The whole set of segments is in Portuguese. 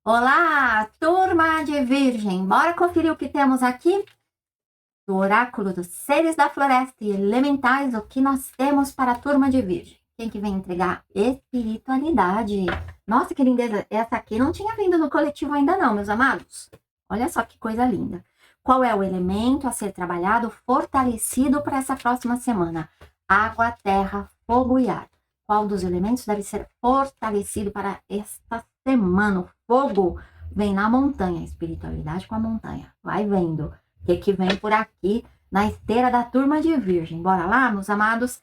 Olá, turma de Virgem! Bora conferir o que temos aqui? Do Oráculo dos Seres da Floresta e Elementais, o que nós temos para a turma de Virgem. Quem que vem entregar? Espiritualidade. Nossa, que lindeza! Essa aqui não tinha vindo no coletivo ainda não, meus amados. Olha só que coisa linda. Qual é o elemento a ser trabalhado, fortalecido para essa próxima semana? Água, terra, fogo e ar. Qual dos elementos deve ser fortalecido para esta semana? O fogo vem na montanha, a espiritualidade com a montanha. Vai vendo o que vem por aqui na esteira da turma de Virgem. Bora lá, meus amados?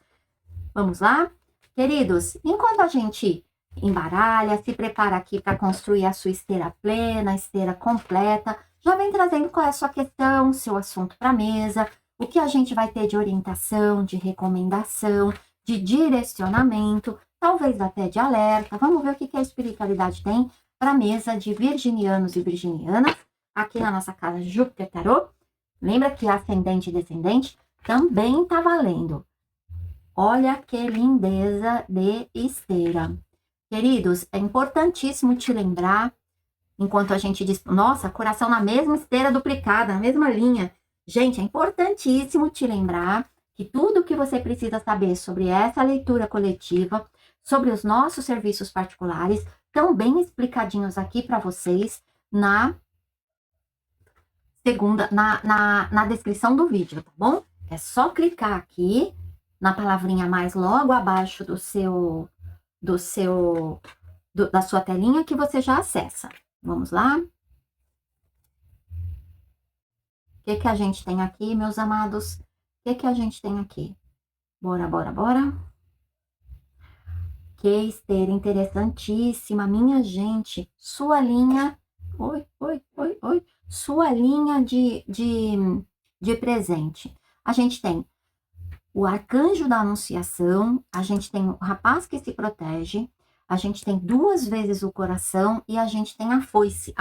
Vamos lá? Queridos, enquanto a gente embaralha, se prepara aqui para construir a sua esteira plena, a esteira completa, já vem trazendo qual é a sua questão, seu assunto para a mesa, o que a gente vai ter de orientação, de recomendação, de direcionamento, talvez até de alerta. Vamos ver o que a espiritualidade tem para a mesa de virginianos e virginianas, aqui na nossa casa Júpiter Tarô. Lembra que ascendente e descendente também está valendo. Olha que lindeza de esteira. Queridos, é importantíssimo te lembrar, enquanto a gente diz, nossa, coração na mesma esteira duplicada, na mesma linha. Gente, é importantíssimo te lembrar que tudo que você precisa saber sobre essa leitura coletiva, sobre os nossos serviços particulares, estão bem explicadinhos aqui para vocês na descrição do vídeo, tá bom? É só clicar aqui na palavrinha mais logo abaixo da sua telinha que você já acessa. Vamos lá? O que a gente tem aqui, meus amados? O que a gente tem aqui? Bora. Que esteira interessantíssima, minha gente. Sua linha... Oi. Sua linha de presente. A gente tem o arcanjo da anunciação, a gente tem o rapaz que se protege, a gente tem 2 vezes o coração e a gente tem a foice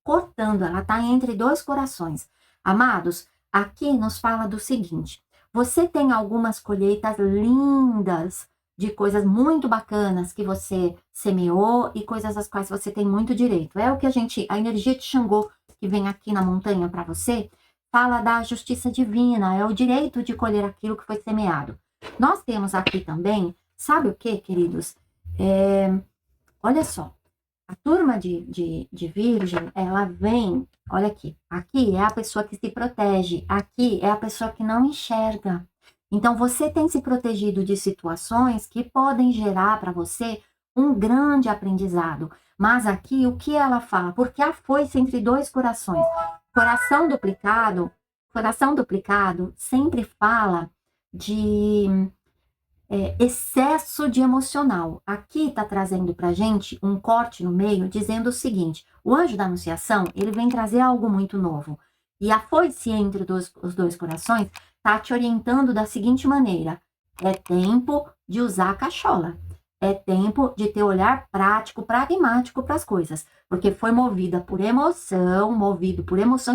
cortando, ela tá entre 2 corações. Amados, aqui nos fala do seguinte, você tem algumas colheitas lindas de coisas muito bacanas que você semeou e coisas das quais você tem muito direito. É o que a energia de Xangô que vem aqui na montanha para você, fala da justiça divina, é o direito de colher aquilo que foi semeado. Nós temos aqui também, sabe o que, queridos? Olha só, a turma de Virgem, ela vem, olha aqui é a pessoa que se protege, aqui é a pessoa que não enxerga. Então, você tem se protegido de situações que podem gerar para você um grande aprendizado. Mas aqui, o que ela fala? Porque a foice entre 2 corações. Coração duplicado sempre fala de excesso de emocional. Aqui está trazendo para gente um corte no meio, dizendo o seguinte, o anjo da anunciação, ele vem trazer algo muito novo. E a foice entre os 2 corações está te orientando da seguinte maneira, é tempo de usar a cachola. É tempo de ter olhar prático, pragmático para as coisas. Porque foi movido por emoção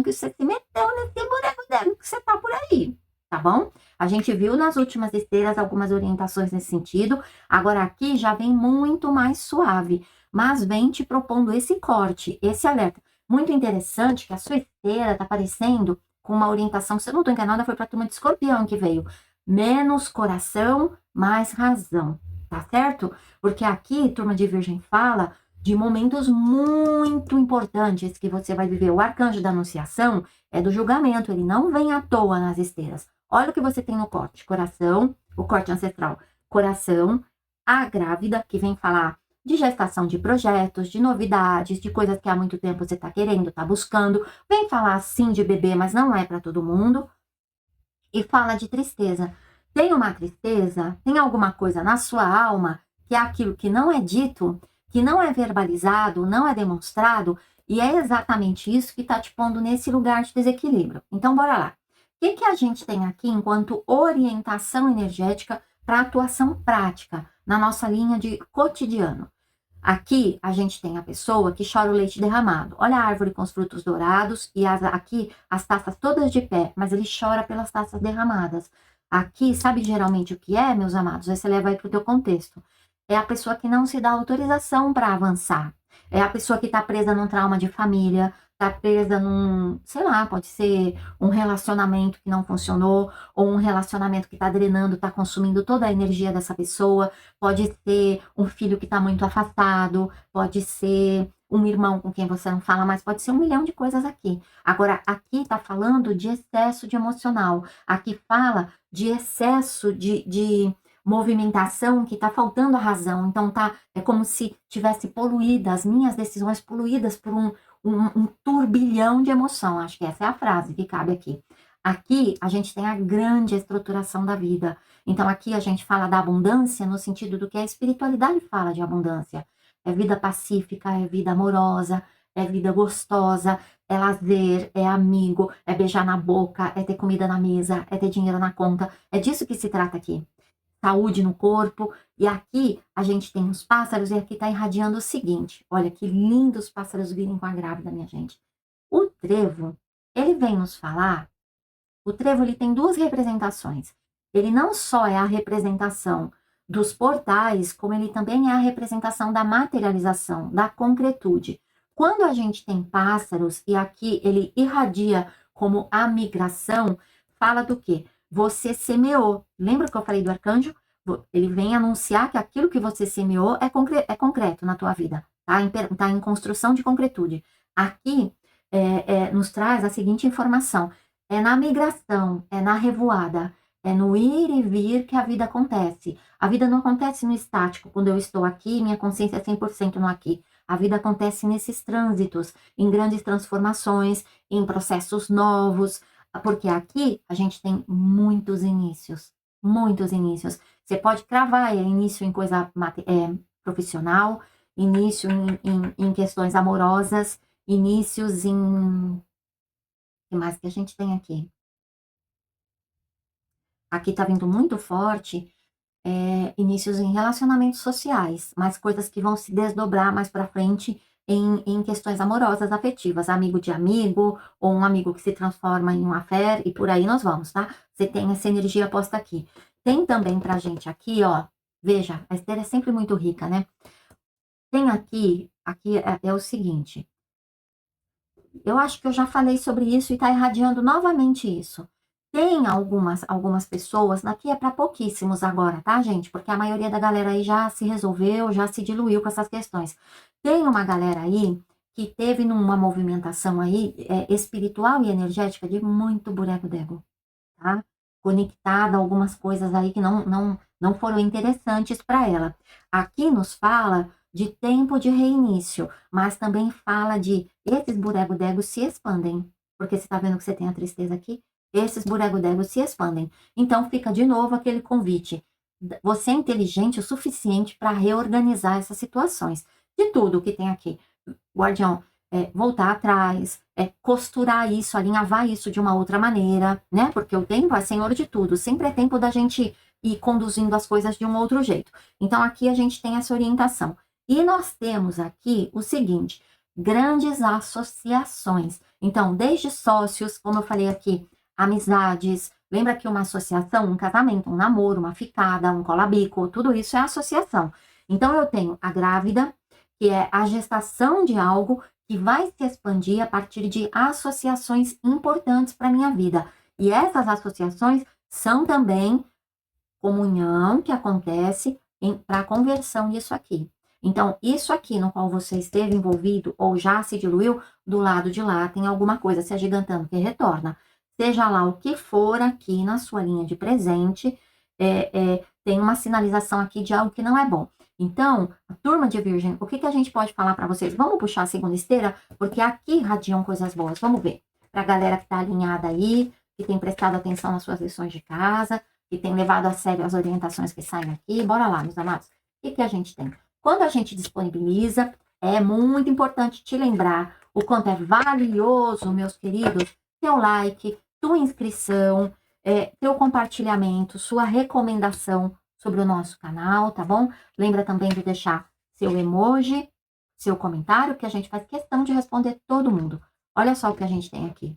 que você se meteu nesse buraco que você tá por aí, tá bom? A gente viu nas últimas esteiras algumas orientações nesse sentido. Agora aqui já vem muito mais suave, mas vem te propondo esse corte, esse alerta. Muito interessante que a sua esteira tá aparecendo com uma orientação, se eu não tô enganada, foi para a turma de Escorpião que veio. Menos coração, mais razão. Tá certo? Porque aqui, turma de Virgem fala de momentos muito importantes que você vai viver. O arcanjo da anunciação é do julgamento, ele não vem à toa nas esteiras. Olha o que você tem no corte, coração, o corte ancestral, coração, a grávida, que vem falar de gestação de projetos, de novidades, de coisas que há muito tempo você está querendo, está buscando. Vem falar sim de bebê, mas não é para todo mundo. E fala de tristeza. Tem uma tristeza, tem alguma coisa na sua alma que é aquilo que não é dito, que não é verbalizado, não é demonstrado, e é exatamente isso que está te pondo nesse lugar de desequilíbrio. Então, bora lá. O que a gente tem aqui enquanto orientação energética para atuação prática na nossa linha de cotidiano? Aqui a gente tem a pessoa que chora o leite derramado. Olha a árvore com os frutos dourados e aqui as taças todas de pé, mas ele chora pelas taças derramadas. Aqui, sabe geralmente o que é, meus amados? Aí você leva aí para o teu contexto. É a pessoa que não se dá autorização para avançar. É a pessoa que está presa num trauma de família, está presa num, sei lá, pode ser um relacionamento que não funcionou, ou um relacionamento que está drenando, está consumindo toda a energia dessa pessoa, pode ser um filho que está muito afastado, pode ser um irmão com quem você não fala mais, pode ser um milhão de coisas aqui. Agora, aqui está falando de excesso de emocional, aqui fala de excesso de movimentação que está faltando a razão. Então, é como se tivesse poluída, as minhas decisões poluídas por um turbilhão de emoção. Acho que essa é a frase que cabe aqui. Aqui, a gente tem a grande estruturação da vida. Então, aqui a gente fala da abundância no sentido do que a espiritualidade fala de abundância. É vida pacífica, é vida amorosa, é vida gostosa, é lazer, é amigo, é beijar na boca, é ter comida na mesa, é ter dinheiro na conta. É disso que se trata aqui. Saúde no corpo. E aqui a gente tem os pássaros e aqui está irradiando o seguinte. Olha que lindo os pássaros virem com a grávida, minha gente. O trevo, ele vem nos falar. O trevo ele tem duas representações. Ele não só é a representação dos portais, como ele também é a representação da materialização, da concretude. Quando a gente tem pássaros, e aqui ele irradia como a migração, fala do quê? Você semeou. Lembra que eu falei do arcanjo? Ele vem anunciar que aquilo que você semeou é concreto na tua vida, tá em construção de concretude. Aqui nos traz a seguinte informação: é na migração, é na revoada, é no ir e vir que a vida acontece. A vida não acontece no estático, quando eu estou aqui, minha consciência é 100% no aqui. A vida acontece nesses trânsitos, em grandes transformações, em processos novos, porque aqui a gente tem muitos inícios, muitos inícios. Você pode cravar início em coisa profissional, início em questões amorosas, inícios em... O que mais que a gente tem aqui? Aqui tá vindo muito forte inícios em relacionamentos sociais, mas coisas que vão se desdobrar mais para frente em questões amorosas, afetivas, amigo de amigo, ou um amigo que se transforma em um affair, e por aí nós vamos, tá? Você tem essa energia posta aqui. Tem também pra gente aqui, ó, veja, a Esther é sempre muito rica, né? Tem aqui é o seguinte, eu acho que eu já falei sobre isso e tá irradiando novamente isso. Tem algumas pessoas, aqui é para pouquíssimos agora, tá, gente? Porque a maioria da galera aí já se resolveu, já se diluiu com essas questões. Tem uma galera aí que teve numa movimentação aí espiritual e energética de muito buraco d'ego, tá? Conectada a algumas coisas aí que não foram interessantes para ela. Aqui nos fala de tempo de reinício, mas também fala de esses burego-degos se expandem. Porque você tá vendo que você tem a tristeza aqui? Esses burego-degos se expandem. Então fica de novo aquele convite. Você é inteligente o suficiente para reorganizar essas situações. De tudo que tem aqui. Guardião, voltar atrás, costurar isso, alinhavar isso de uma outra maneira, né? Porque o tempo é senhor de tudo, sempre é tempo da gente ir conduzindo as coisas de um outro jeito. Então, aqui a gente tem essa orientação. E nós temos aqui o seguinte, grandes associações. Então, desde sócios, como eu falei aqui, amizades, lembra que uma associação, um casamento, um namoro, uma ficada, um colabico, tudo isso é associação. Então, eu tenho a grávida, que é a gestação de algo que vai se expandir a partir de associações importantes para a minha vida. E essas associações são também comunhão que acontece para a conversão disso aqui. Então, isso aqui no qual você esteve envolvido ou já se diluiu, do lado de lá tem alguma coisa se agigantando que retorna. Seja lá o que for aqui na sua linha de presente, tem uma sinalização aqui de algo que não é bom. Então, a turma de Virgem, o que a gente pode falar para vocês? Vamos puxar a segunda esteira, porque aqui radiam coisas boas. Vamos ver. Para a galera que está alinhada aí, que tem prestado atenção nas suas lições de casa, que tem levado a sério as orientações que saem aqui. Bora lá, meus amados. O que a gente tem? Quando a gente disponibiliza, é muito importante te lembrar o quanto é valioso, meus queridos, teu like, tua inscrição, teu compartilhamento, sua recomendação sobre o nosso canal, tá bom? Lembra também de deixar seu emoji, seu comentário, que a gente faz questão de responder todo mundo. Olha só o que a gente tem aqui.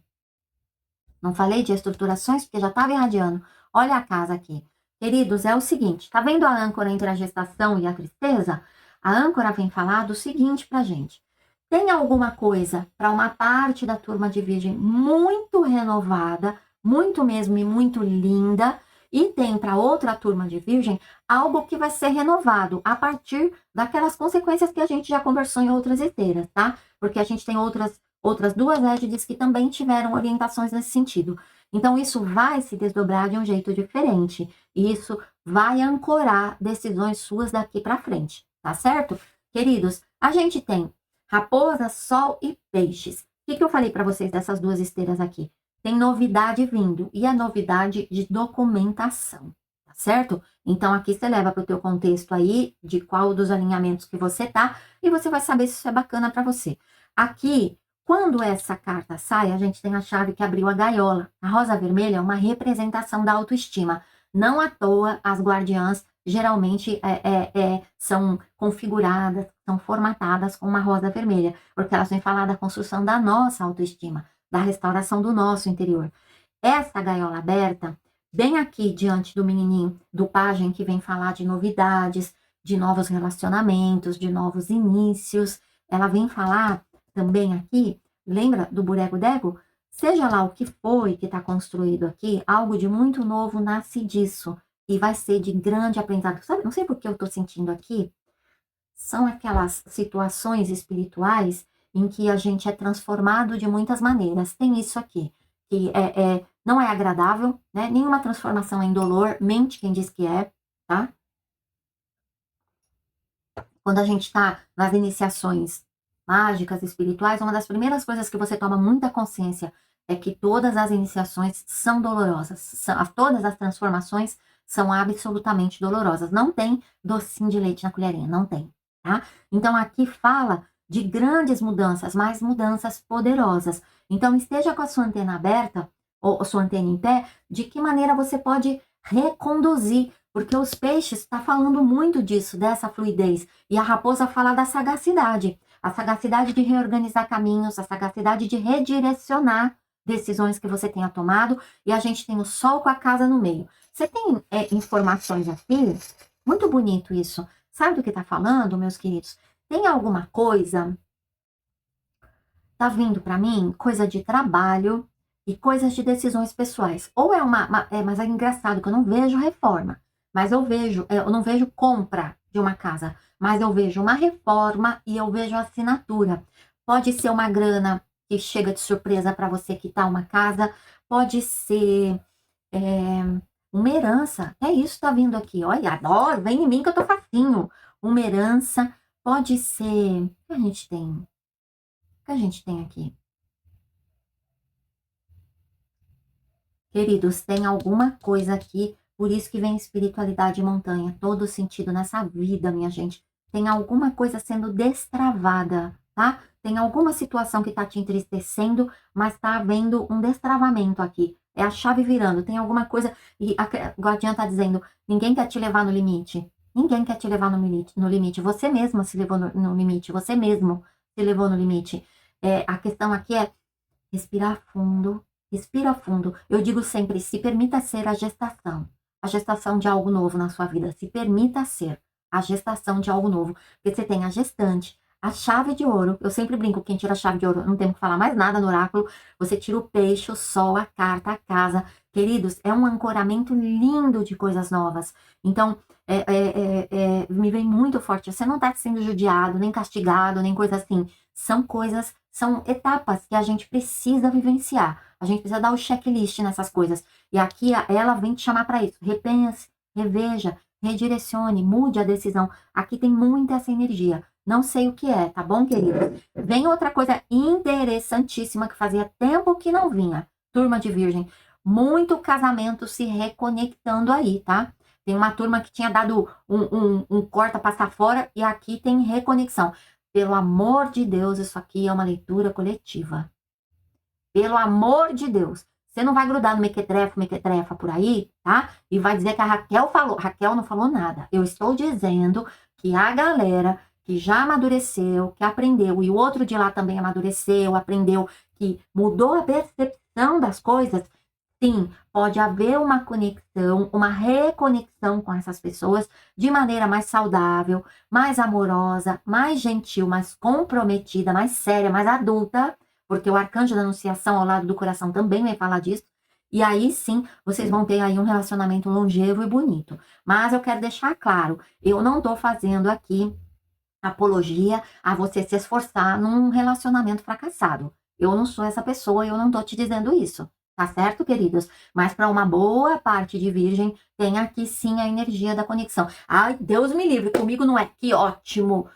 Não falei de estruturações, porque já estava irradiando. Olha a casa aqui. Queridos, é o seguinte, tá vendo a âncora entre a gestação e a tristeza? A âncora vem falar do seguinte pra gente. Tem alguma coisa para uma parte da turma de Virgem muito renovada, muito mesmo e muito linda, e tem para outra turma de Virgem algo que vai ser renovado a partir daquelas consequências que a gente já conversou em outras esteiras, tá? Porque a gente tem outras duas égides que também tiveram orientações nesse sentido. Então, isso vai se desdobrar de um jeito diferente. E isso vai ancorar decisões suas daqui para frente, tá certo? Queridos, a gente tem Raposa, Sol e Peixes. O que eu falei para vocês dessas duas esteiras aqui? Tem novidade vindo, e a novidade de documentação, tá certo? Então, aqui você leva para o teu contexto aí, de qual dos alinhamentos que você tá, e você vai saber se isso é bacana para você. Aqui, quando essa carta sai, a gente tem a chave que abriu a gaiola. A rosa vermelha é uma representação da autoestima. Não à toa, as guardiãs geralmente são configuradas, são formatadas com uma rosa vermelha, porque elas vêm falar da construção da nossa autoestima, da restauração do nosso interior. Essa gaiola aberta, bem aqui diante do menininho, do pajem que vem falar de novidades, de novos relacionamentos, de novos inícios, ela vem falar também aqui, lembra do Burego-Dego? Seja lá o que foi que está construído aqui, algo de muito novo nasce disso e vai ser de grande aprendizado. Sabe, não sei por que eu estou sentindo aqui, são aquelas situações espirituais em que a gente é transformado de muitas maneiras. Tem isso aqui, que não é agradável, né? Nenhuma transformação é indolor, mente quem diz que é, tá? Quando a gente está nas iniciações mágicas, espirituais, uma das primeiras coisas que você toma muita consciência é que todas as iniciações são dolorosas, todas as transformações são absolutamente dolorosas. Não tem docinho de leite na colherinha, não tem, tá? Então, aqui fala de grandes mudanças, mas mudanças poderosas. Então, esteja com a sua antena aberta, ou sua antena em pé, de que maneira você pode reconduzir, porque os peixes está falando muito disso, dessa fluidez, e a raposa fala da sagacidade, a sagacidade de reorganizar caminhos, a sagacidade de redirecionar decisões que você tenha tomado, e a gente tem o sol com a casa no meio. Você tem informações aqui? Muito bonito isso. Sabe do que está falando, meus queridos? Tem alguma coisa, tá vindo para mim, coisa de trabalho e coisas de decisões pessoais. Ou mas é engraçado que eu não vejo reforma, mas eu não vejo compra de uma casa, mas eu vejo uma reforma e eu vejo assinatura. Pode ser uma grana que chega de surpresa para você quitar uma casa, pode ser uma herança. É isso que tá vindo aqui. Olha, adoro, vem em mim que eu tô facinho. Uma herança, pode ser. O que a gente tem? O que a gente tem aqui? Queridos, tem alguma coisa aqui, por isso que vem espiritualidade e montanha, todo sentido nessa vida, minha gente. Tem alguma coisa sendo destravada, tá? Tem alguma situação que tá te entristecendo, mas tá havendo um destravamento aqui. É a chave virando, tem alguma coisa. E a guardiã tá dizendo: ninguém quer te levar no limite. Ninguém quer te levar no limite. Você mesma se levou no limite. Você mesmo se levou no limite. A questão aqui é respirar fundo. Respira fundo. Eu digo sempre: se permita ser a gestação de algo novo na sua vida. Se permita ser a gestação de algo novo. Porque você tem a gestante, a chave de ouro. Eu sempre brinco, quem tira a chave de ouro, não tem que falar mais nada no oráculo. Você tira o peixe, o sol, a carta, a casa. Queridos, é um ancoramento lindo de coisas novas. Então, me vem muito forte. Você não está sendo judiado, nem castigado, nem coisa assim. São etapas que a gente precisa vivenciar. A gente precisa dar o checklist nessas coisas. E aqui ela vem te chamar para isso. Repense, reveja, redirecione, mude a decisão. Aqui tem muita essa energia. Não sei o que é, tá bom, querido? Vem outra coisa interessantíssima que fazia tempo que não vinha. Turma de Virgem. Muito casamento se reconectando aí, tá? Tem uma turma que tinha dado um corta passar fora e aqui tem reconexão. Pelo amor de Deus, isso aqui é uma leitura coletiva. Pelo amor de Deus. Você não vai grudar no mequetrefa por aí, tá? E vai dizer que a Raquel falou. Raquel não falou nada. Eu estou dizendo que a galera que já amadureceu, que aprendeu, e o outro de lá também amadureceu, aprendeu, que mudou a percepção das coisas, sim, pode haver uma conexão, uma reconexão com essas pessoas de maneira mais saudável, mais amorosa, mais gentil, mais comprometida, mais séria, mais adulta, porque o arcanjo da anunciação ao lado do coração também vai falar disso. E aí sim, vocês vão ter aí um relacionamento longevo e bonito. Mas eu quero deixar claro, eu não estou fazendo aqui apologia a você se esforçar num relacionamento fracassado. Eu não sou essa pessoa, eu não tô te dizendo isso. Tá certo, queridos? Mas para uma boa parte de virgem, tem aqui sim a energia da conexão. Ai, Deus me livre, comigo não é. Que ótimo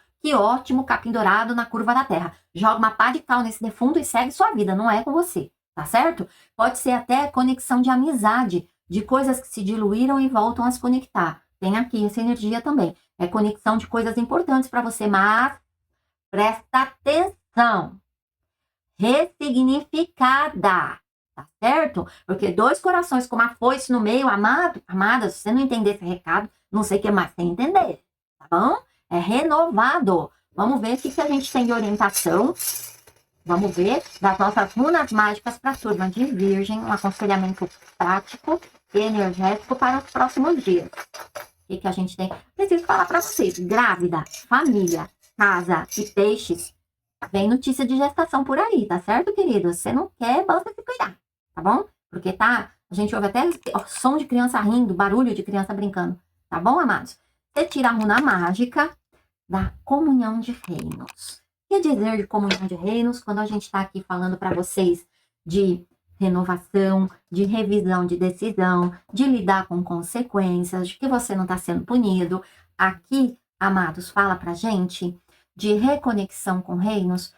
capim dourado na curva da terra. Joga uma pá de cal nesse defunto e segue sua vida, não é com você. Tá certo? Pode ser até conexão de amizade, de coisas que se diluíram e voltam a se conectar. Tem aqui essa energia também. É conexão de coisas importantes para você, mas presta atenção. Ressignificada, tá certo? Porque dois corações com uma foice no meio, amada, se você não entender esse recado, não sei o que mais você entender, tá bom? É renovado. Vamos ver o que a gente tem de orientação. Vamos ver das nossas runas mágicas para a turma de Virgem, um aconselhamento prático e energético para os próximos dias. O que a gente tem? Preciso falar para vocês. Grávida, família, casa e peixes. Vem notícia de gestação por aí, tá certo, querido? Se não quer, basta se cuidar, tá bom? Porque tá, a gente ouve até som de criança rindo, barulho de criança brincando, tá bom, amados? Você tira a runa mágica da comunhão de reinos. O que dizer de comunhão de reinos quando a gente está aqui falando para vocês de renovação, de revisão de decisão, de lidar com consequências, de que você não está sendo punido. Aqui, amados, fala pra gente de reconexão com reinos.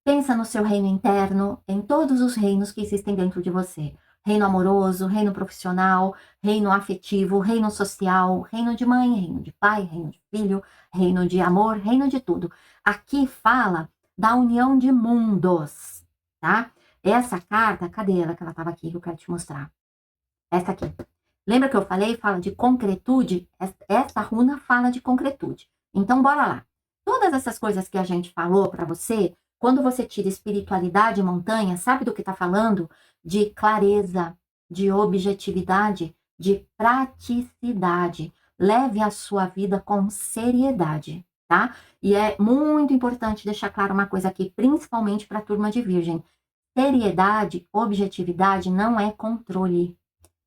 Pensa no seu reino interno, em todos os reinos que existem dentro de você. Reino amoroso, reino profissional, reino afetivo, reino social, reino de mãe, reino de pai, reino de filho, reino de amor, reino de tudo. Aqui fala da união de mundos, tá? Essa carta, cadê ela que ela estava aqui que eu quero te mostrar? Essa aqui. Lembra que eu falei? Fala de concretude? Essa runa fala de concretude. Então, bora lá. Todas essas coisas que a gente falou para você, quando você tira espiritualidade e montanha, sabe do que está falando? De clareza, de objetividade, de praticidade. Leve a sua vida com seriedade, tá? E é muito importante deixar claro uma coisa aqui, principalmente para a turma de Virgem. Seriedade, objetividade não é controle.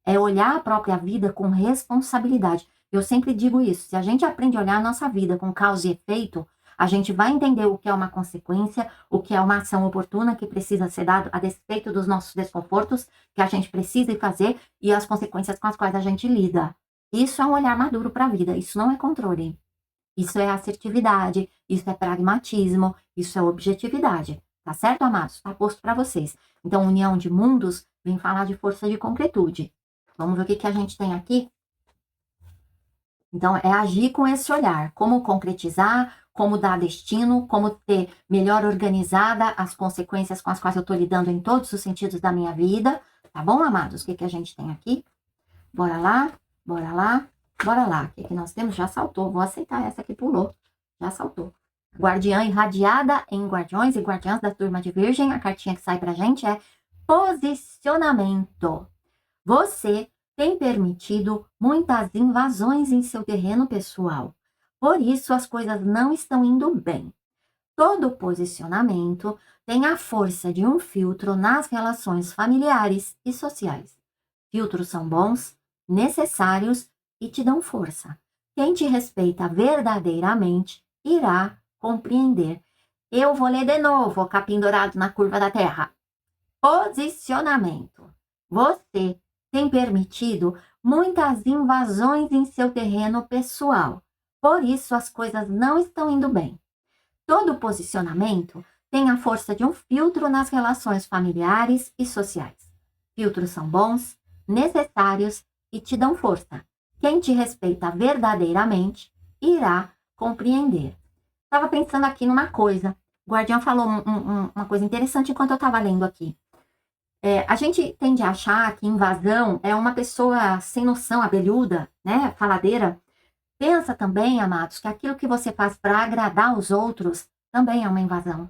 É olhar a própria vida com responsabilidade. Eu sempre digo isso. Se a gente aprende a olhar a nossa vida com causa e efeito, a gente vai entender o que é uma consequência, o que é uma ação oportuna que precisa ser dada a despeito dos nossos desconfortos, que a gente precisa fazer, e as consequências com as quais a gente lida. Isso é um olhar maduro para a vida. Isso não é controle. Isso é assertividade, isso é pragmatismo, isso é objetividade. Tá certo, amados? Tá posto para vocês. Então, união de mundos vem falar de força de concretude. Vamos ver o que a gente tem aqui? Então, é agir com esse olhar. Como concretizar, como dar destino, como ter melhor organizada as consequências com as quais eu estou lidando em todos os sentidos da minha vida. Tá bom, amados? O que a gente tem aqui? Bora lá, bora lá, bora lá. O que nós temos? Já saltou. Vou aceitar essa que pulou. Já saltou. Guardiã irradiada em Guardiões e Guardiãs da turma de Virgem. A cartinha que sai pra gente é posicionamento. Você tem permitido muitas invasões em seu terreno pessoal. Por isso, as coisas não estão indo bem. Todo posicionamento tem a força de um filtro nas relações familiares e sociais. Filtros são bons, necessários e te dão força. Quem te respeita verdadeiramente irá compreender. Eu vou ler de novo o capim dourado na curva da terra. Posicionamento. Você tem permitido muitas invasões em seu terreno pessoal. Por isso, as coisas não estão indo bem. Todo posicionamento tem a força de um filtro nas relações familiares e sociais. Filtros são bons, necessários e te dão força. Quem te respeita verdadeiramente irá compreender. Estava pensando aqui numa coisa. O Guardião falou uma coisa interessante enquanto eu estava lendo aqui. A gente tende a achar que invasão é uma pessoa sem noção, abelhuda, né, faladeira. Pensa também, amados, que aquilo que você faz para agradar os outros também é uma invasão.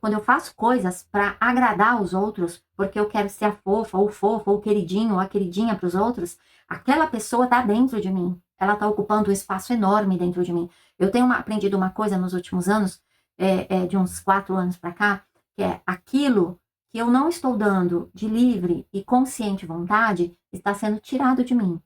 Quando eu faço coisas para agradar os outros, porque eu quero ser a fofa, ou o fofo, ou o queridinho, ou a queridinha para os outros, aquela pessoa tá dentro de mim. Ela tá ocupando um espaço enorme dentro de mim. Eu tenho aprendido uma coisa nos últimos anos, de uns 4 anos para cá, que é aquilo que eu não estou dando de livre e consciente vontade, está sendo tirado de mim.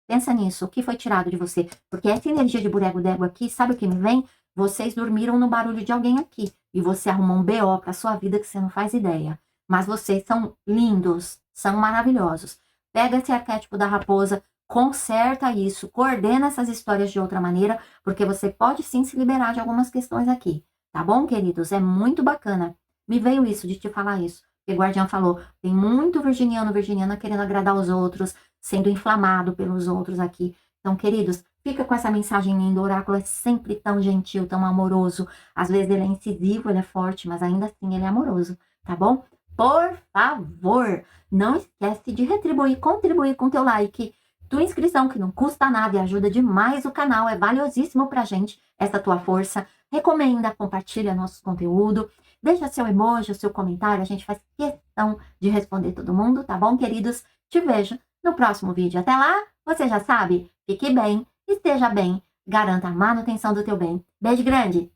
Pensa nisso, o que foi tirado de você? Porque essa energia de burego-dego aqui, sabe o que me vem? Vocês dormiram no barulho de alguém aqui e você arrumou um BO para sua vida que você não faz ideia. Mas vocês são lindos, são maravilhosos. Pega esse arquétipo da raposa, conserta isso, coordena essas histórias de outra maneira, porque você pode sim se liberar de algumas questões aqui. Tá bom, queridos? É muito bacana. Me veio isso de te falar isso. Porque o Guardião falou, tem muito virginiano, virginiana querendo agradar os outros, sendo inflamado pelos outros aqui. Então, queridos, fica com essa mensagem linda. O oráculo é sempre tão gentil, tão amoroso. Às vezes ele é incisivo, ele é forte, mas ainda assim ele é amoroso, tá bom? Por favor, não esquece de retribuir, contribuir com teu like, tua inscrição, que não custa nada e ajuda demais o canal, é valiosíssimo pra gente, essa tua força. Recomenda, compartilha nosso conteúdo, deixa seu emoji, seu comentário, a gente faz questão de responder todo mundo, tá bom, queridos? Te vejo no próximo vídeo. Até lá, você já sabe, fique bem, esteja bem, garanta a manutenção do teu bem. Beijo grande!